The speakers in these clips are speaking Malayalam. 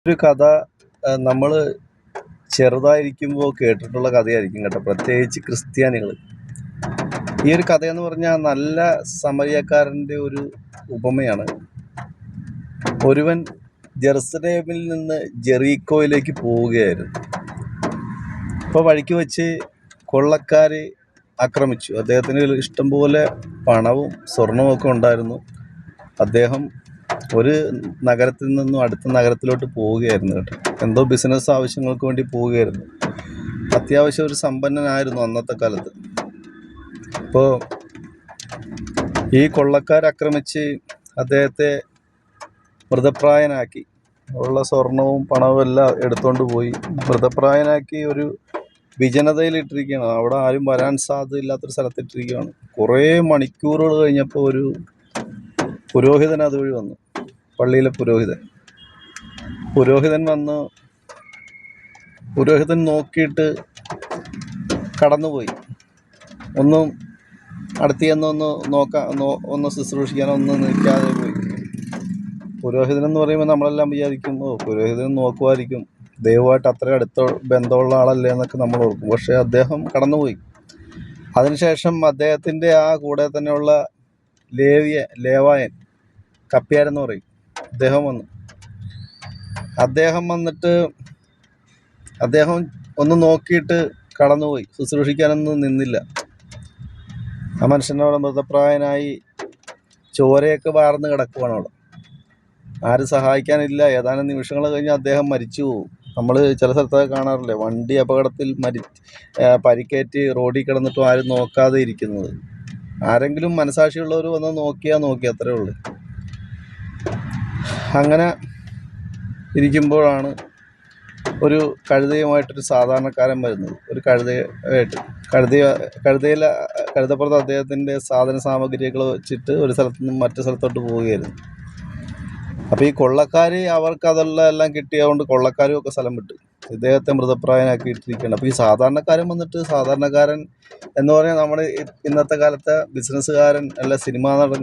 ഒരു കഥ നമ്മൾ ചെറുതായിരിക്കുമ്പോൾ കേട്ടിട്ടുള്ള കഥയായിരിക്കും കേട്ടോ, പ്രത്യേകിച്ച് ക്രിസ്ത്യാനികൾ. ഈ ഒരു കഥയെന്ന് പറഞ്ഞാൽ നല്ല സമരിയക്കാരൻ്റെ ഒരു ഉപമയാണ്. ഒരുവൻ ജെറുസലേമിൽ നിന്ന് ജെറീക്കോയിലേക്ക് പോവുകയായിരുന്നു. അപ്പോൾ വഴിക്ക് വെച്ച് കൊള്ളക്കാർ ആക്രമിച്ചു. അദ്ദേഹത്തിന് ഇഷ്ടംപോലെ പണവും സ്വർണവും ഒക്കെ ഉണ്ടായിരുന്നു. അദ്ദേഹം ഒരു നഗരത്തിൽ നിന്നും അടുത്ത നഗരത്തിലോട്ട് പോവുകയായിരുന്നു കേട്ടോ. എന്തോ ബിസിനസ് ആവശ്യങ്ങൾക്ക് വേണ്ടി പോവുകയായിരുന്നു. അത്യാവശ്യം ഒരു സമ്പന്നനായിരുന്നു അന്നത്തെ കാലത്ത്. അപ്പോൾ ഈ കൊള്ളക്കാരാക്രമിച്ച് അദ്ദേഹത്തെ മൃതപ്രായനാക്കി. ഉള്ള സ്വർണവും പണവും എല്ലാം എടുത്തുകൊണ്ട് പോയി മൃതപ്രായനാക്കി ഒരു വിജനതയിലിട്ടിരിക്കുകയാണ്. അവിടെ ആരും വരാൻ സാധ്യതയില്ലാത്തൊരു സ്ഥലത്തിട്ടിരിക്കുകയാണ്. കുറേ മണിക്കൂറുകൾ കഴിഞ്ഞപ്പോൾ ഒരു പുരോഹിതൻ അതുവഴി വന്നു. പള്ളിയിലെ പുരോഹിതൻ വന്ന് പുരോഹിതൻ നോക്കിയിട്ട് കടന്നുപോയി. ഒന്നും അടുത്ത് ചെന്നൊന്ന് ഒന്ന് ശുശ്രൂഷിക്കാനോ ഒന്നും നിൽക്കാതെ പോയി. പുരോഹിതൻ എന്ന് പറയുമ്പോൾ നമ്മളെല്ലാം വിചാരിക്കും, പുരോഹിതൻ നോക്കുമായിരിക്കും, ദൈവമായിട്ട് അത്ര അടുത്ത ബന്ധമുള്ള ആളല്ലേ എന്നൊക്കെ നമ്മൾ ഓർക്കും. പക്ഷേ അദ്ദേഹം കടന്നുപോയി. അതിനുശേഷം അദ്ദേഹത്തിൻ്റെ ആ കൂടെ തന്നെയുള്ള ലേവായൻ, കപ്പ്യാരെന്ന് പറയും, അദ്ദേഹം വന്നിട്ട് അദ്ദേഹം ഒന്ന് നോക്കിയിട്ട് കടന്നുപോയി. ശുശ്രൂഷിക്കാനൊന്നും നിന്നില്ല. ആ മനുഷ്യനോട് മൃതപ്രായനായി ചോരയൊക്കെ വാർന്ന് കിടക്കുവാണ് അവിടെ. ആരും സഹായിക്കാനില്ല. ഏതാനും നിമിഷങ്ങൾ കഴിഞ്ഞ് അദ്ദേഹം മരിച്ചു പോകും. നമ്മൾ ചില സ്ഥലത്തൊക്കെ കാണാറില്ലേ, വണ്ടി അപകടത്തിൽ പരിക്കേറ്റ് റോഡിൽ കിടന്നിട്ടും ആരും നോക്കാതെ ഇരിക്കുന്നത്. ആരെങ്കിലും മനസാക്ഷിയുള്ളവർ വന്ന് നോക്കി അത്രേ ഉള്ളൂ. അങ്ങനെ ഇരിക്കുമ്പോഴാണ് ഒരു കഴുതയുമായിട്ടൊരു സാധാരണക്കാരൻ വരുന്നത്. ഒരു കഴുതപ്പുറത്ത് അദ്ദേഹത്തിൻ്റെ സാധന സാമഗ്രികൾ വെച്ചിട്ട് ഒരു സ്ഥലത്ത് നിന്നും മറ്റു സ്ഥലത്തോട്ട് പോവുകയായിരുന്നു. അപ്പോൾ ഈ കൊള്ളക്കാർ അവർക്ക് എല്ലാം കിട്ടിയതുകൊണ്ട് കൊള്ളക്കാരും ഒക്കെ സ്ഥലം വിട്ടു. ഇദ്ദേഹത്തെ മൃതപ്രായനാക്കി ഇട്ടിരിക്കുകയാണ്. അപ്പോൾ ഈ സാധാരണക്കാരൻ വന്നിട്ട്, സാധാരണക്കാരൻ എന്ന് പറഞ്ഞാൽ നമ്മുടെ ഇന്നത്തെ കാലത്തെ ബിസിനസ്സുകാരൻ അല്ല, സിനിമാ നടൻ,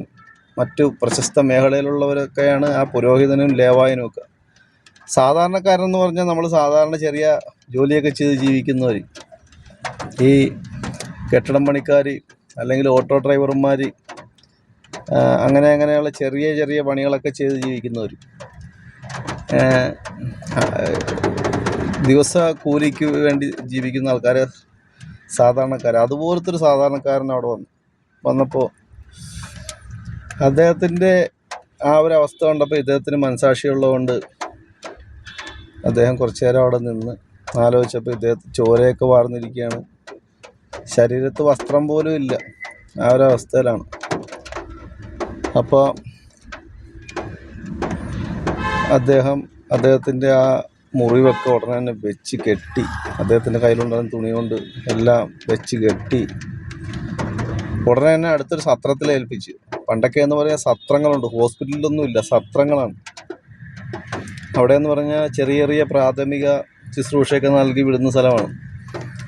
മറ്റു പ്രശസ്ത മേഖലയിലുള്ളവരൊക്കെയാണ് ആ പുരോഹിതനും ലേവായനും ഒക്കെ. സാധാരണക്കാരൻ എന്ന് പറഞ്ഞാൽ നമ്മൾ സാധാരണ ചെറിയ ജോലിയൊക്കെ ചെയ്ത് ജീവിക്കുന്നവർ, ഈ കെട്ടിടം പണിക്കാർ അല്ലെങ്കിൽ ഓട്ടോ ഡ്രൈവർമാർ, അങ്ങനെയുള്ള ചെറിയ പണികളൊക്കെ ചെയ്ത് ജീവിക്കുന്നവർ, ദിവസ കൂലിക്ക് വേണ്ടി ജീവിക്കുന്ന ആൾക്കാർ, സാധാരണക്കാർ. അതുപോലത്തെ ഒരു സാധാരണക്കാരൻ അവിടെ വന്നപ്പോൾ അദ്ദേഹത്തിൻ്റെ ആ ഒരു അവസ്ഥ കണ്ടപ്പോൾ ഇദ്ദേഹത്തിന് മനസാക്ഷിയുള്ളതുകൊണ്ട് അദ്ദേഹം കുറച്ചു നേരം അവിടെ നിന്ന് ആലോചിച്ചപ്പോൾ ഇദ്ദേഹത്തിന് ചോരയൊക്കെ വാർന്നിരിക്കുകയാണ്. ശരീരത്ത് വസ്ത്രം പോലും ഇല്ല. ആ ഒരു അവസ്ഥയിലാണ്. അപ്പോൾ അദ്ദേഹത്തിൻ്റെ ആ മുറിവൊക്കെ ഉടനെ തന്നെ വെച്ച് കെട്ടി, അദ്ദേഹത്തിൻ്റെ കയ്യിലുണ്ടായിരുന്ന തുണി കൊണ്ട് എല്ലാം വെച്ച് കെട്ടി ഉടനെ തന്നെ അടുത്തൊരു സത്രത്തിൽ ഏൽപ്പിച്ചു. പണ്ടൊക്കെ എന്ന് പറയാൻ സത്രങ്ങളുണ്ട്, ഹോസ്പിറ്റലിലൊന്നും ഇല്ല, സത്രങ്ങളാണ്. അവിടെ എന്ന് പറഞ്ഞാൽ ചെറിയ പ്രാഥമിക ശുശ്രൂഷയൊക്കെ നൽകി വിടുന്ന സ്ഥലമാണ്.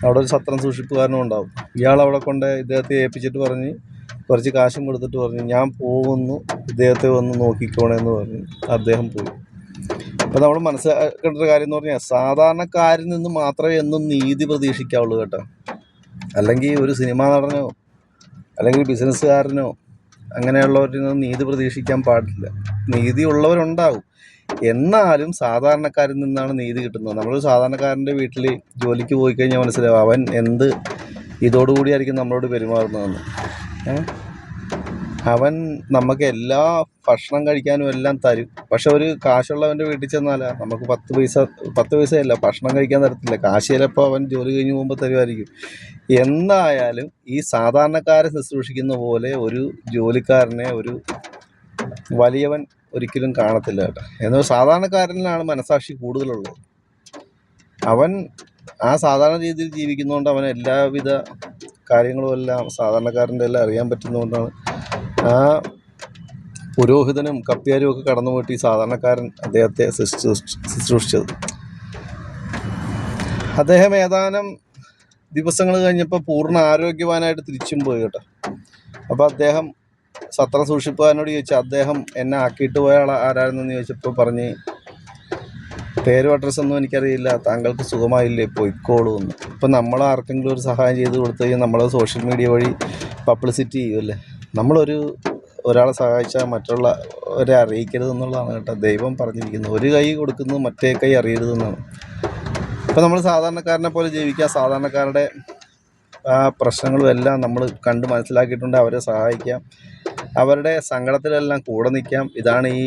അവിടെ ഒരു സത്രം സൂക്ഷിപ്പുകാരനും ഉണ്ടാവും. ഇയാൾ അവിടെ കൊണ്ട് ഇദ്ദേഹത്തെ ഏൽപ്പിച്ചിട്ട് പറഞ്ഞ്, കുറച്ച് കാശും കൊടുത്തിട്ട് പറഞ്ഞു, ഞാൻ പോകുന്നു, ഇദ്ദേഹത്തെ വന്ന് നോക്കിക്കോണെന്ന് പറഞ്ഞ് അദ്ദേഹം പോയി. അപ്പോൾ നമ്മൾ മനസ്സിലാക്കേണ്ട ഒരു കാര്യം എന്ന് പറഞ്ഞാൽ, സാധാരണക്കാരിൽ നിന്ന് മാത്രമേ എന്നും നീതി പ്രതീക്ഷിക്കാവുള്ളൂ കേട്ടോ. അല്ലെങ്കിൽ ഒരു സിനിമാ നടനോ അല്ലെങ്കിൽ ബിസിനസ്സുകാരനോ അങ്ങനെയുള്ളവരിൽ നിന്ന് നീതി പ്രതീക്ഷിക്കാൻ പാടില്ല. നീതി ഉള്ളവരുണ്ടാവും, എന്നാലും സാധാരണക്കാരിൽ നിന്നാണ് നീതി കിട്ടുന്നത്. നമ്മളൊരു സാധാരണക്കാരൻ്റെ വീട്ടിൽ ജോലിക്ക് പോയി കഴിഞ്ഞാൽ മനസ്സിലാവും അവൻ എന്ത് ഇതോടുകൂടിയായിരിക്കും നമ്മളോട് പെരുമാറുന്നതെന്ന്. അവൻ നമുക്ക് എല്ലാ ഭക്ഷണം കഴിക്കാനും എല്ലാം തരും. പക്ഷെ ഒരു കാശുള്ളവൻ്റെ വീട്ടിൽ ചെന്നാലാ നമുക്ക് 10 പൈസയല്ല ഭക്ഷണം കഴിക്കാൻ തരത്തില്ല. കാശ് ചിലപ്പോൾ അവൻ ജോലി കഴിഞ്ഞ് പോകുമ്പോൾ തരുമായിരിക്കും. എന്തായാലും ഈ സാധാരണക്കാരെ ശുശ്രൂഷിക്കുന്ന പോലെ ഒരു ജോലിക്കാരനെ ഒരു വലിയവൻ ഒരിക്കലും കാണത്തില്ല കേട്ടോ. എന്നാൽ സാധാരണക്കാരനിലാണ് മനസാക്ഷി കൂടുതലുള്ളത്. അവൻ ആ സാധാരണ രീതിയിൽ ജീവിക്കുന്നതുകൊണ്ട് അവൻ എല്ലാവിധ കാര്യങ്ങളും എല്ലാം സാധാരണക്കാരൻ്റെ എല്ലാം അറിയാൻ പറ്റുന്നതുകൊണ്ടാണ് ആ പുരോഹിതനും കപ്പ്യാരും ഒക്കെ കടന്നു പോയിട്ട് ഈ സാധാരണക്കാരൻ അദ്ദേഹത്തെ ശുശ്രൂഷിച്ചത്. അദ്ദേഹം ഏതാനും ദിവസങ്ങൾ കഴിഞ്ഞപ്പോൾ പൂർണ്ണ ആരോഗ്യവാനായിട്ട് തിരിച്ചും പോയി കേട്ടോ. അപ്പോൾ അദ്ദേഹം സത്രം സൂക്ഷിപ്പുകാരനോട് ചോദിച്ചു, അദ്ദേഹം എന്നെ ആക്കിയിട്ട് പോയ ആൾ ആരായിരുന്നെന്ന് ചോദിച്ചപ്പോൾ പറഞ്ഞ്, പേരും അഡ്രസ്സൊന്നും എനിക്കറിയില്ല, താങ്കൾക്ക് സുഖമായില്ലേ പൊയ്ക്കോളൂ എന്ന്. ഇപ്പം നമ്മൾ ആർക്കെങ്കിലും ഒരു സഹായം ചെയ്ത് കൊടുത്തു കഴിഞ്ഞാൽ നമ്മൾ സോഷ്യൽ മീഡിയ വഴി പബ്ലിസിറ്റി ചെയ്യുമല്ലേ. ഒരാളെ സഹായിച്ചാൽ മറ്റുള്ളവരെ അറിയിക്കരുതെന്നുള്ളതാണ് കേട്ടോ ദൈവം പറഞ്ഞിരിക്കുന്നത്. ഒരു കൈ കൊടുക്കുന്നത് മറ്റേ കൈ അറിയരുതെന്നാണ്. ഇപ്പം നമ്മൾ സാധാരണക്കാരനെ പോലെ ജീവിക്കുക, സാധാരണക്കാരുടെ ആ പ്രശ്നങ്ങളും എല്ലാം നമ്മൾ കണ്ട് മനസ്സിലാക്കിയിട്ടുണ്ട്, അവരെ സഹായിക്കാം, അവരുടെ സങ്കടത്തിലെല്ലാം കൂടെ നിൽക്കാം. ഇതാണ് ഈ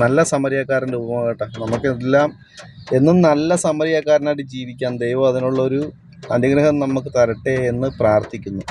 നല്ല സമരിയക്കാരൻ്റെ ഉപമ കേട്ടോ. നമുക്കെല്ലാം എന്നും നല്ല സമരിയക്കാരനായിട്ട് ജീവിക്കാം. ദൈവം അതിനുള്ളൊരു അനുഗ്രഹം നമുക്ക് തരട്ടെ എന്ന് പ്രാർത്ഥിക്കുന്നു.